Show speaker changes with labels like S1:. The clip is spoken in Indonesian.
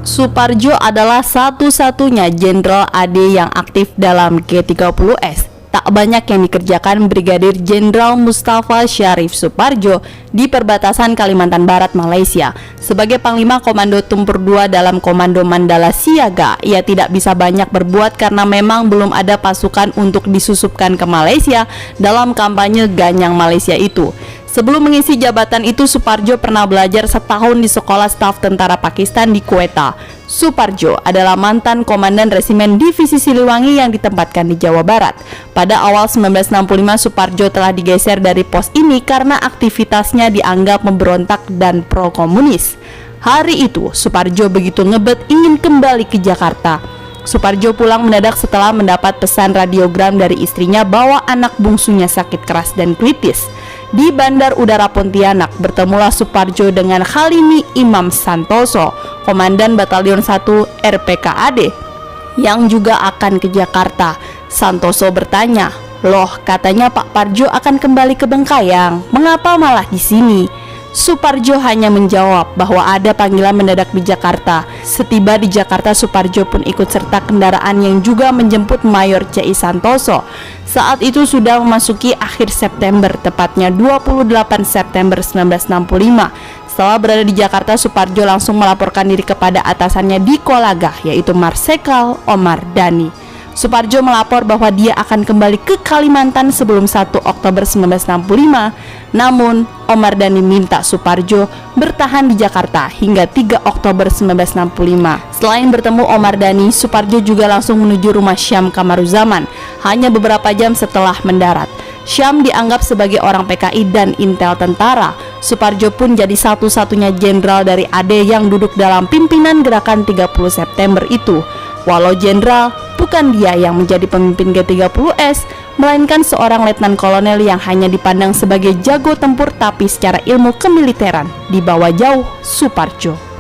S1: Suparjo adalah satu-satunya Jenderal AD yang aktif dalam G30S. Tak banyak yang dikerjakan Brigadir Jenderal Mustafa Syarif Suparjo di perbatasan Kalimantan Barat, Malaysia. Sebagai Panglima Komando Tempur 2 dalam Komando Mandala Siaga, ia tidak bisa banyak berbuat karena memang belum ada pasukan untuk disusupkan ke Malaysia dalam kampanye Ganyang Malaysia itu. Sebelum mengisi jabatan itu, Suparjo pernah belajar setahun di Sekolah Staf Tentara Pakistan di Quetta. Suparjo adalah mantan Komandan Resimen Divisi Siliwangi yang ditempatkan di Jawa Barat. Pada awal 1965, Suparjo telah digeser dari pos ini karena aktivitasnya dianggap memberontak dan pro-komunis. Hari itu, Suparjo begitu ngebet ingin kembali ke Jakarta. Suparjo pulang mendadak setelah mendapat pesan radiogram dari istrinya bahwa anak bungsunya sakit keras dan kritis. Di Bandar Udara Pontianak, bertemulah Suparjo dengan Khalimi Imam Santoso, Komandan Batalion 1 RPKAD, yang juga akan ke Jakarta. Santoso bertanya, "Loh, katanya Pak Parjo akan kembali ke Bengkayang, mengapa malah di sini?" Suparjo hanya menjawab bahwa ada panggilan mendadak di Jakarta. Setiba di Jakarta, Suparjo pun ikut serta kendaraan yang juga menjemput Mayor C.I. Santoso. Saat itu sudah memasuki akhir September, tepatnya 28 September 1965. Setelah berada di Jakarta, Suparjo langsung melaporkan diri kepada atasannya di Kolagah, yaitu Marsekal Omar Dhani. Suparjo melapor bahwa dia akan kembali ke Kalimantan sebelum 1 Oktober 1965. Namun, Omar Dhani minta Suparjo bertahan di Jakarta hingga 3 Oktober 1965. Selain bertemu Omar Dhani, Suparjo juga langsung menuju rumah Syam Kamaruzaman hanya beberapa jam setelah mendarat. Syam dianggap sebagai orang PKI dan intel tentara. Suparjo pun jadi satu-satunya jenderal dari AD yang duduk dalam pimpinan gerakan 30 September itu. Walau jenderal, bukan dia yang menjadi pemimpin G30S, melainkan seorang letnan kolonel yang hanya dipandang sebagai jago tempur tapi secara ilmu kemiliteran di bawah jauh Suparjo.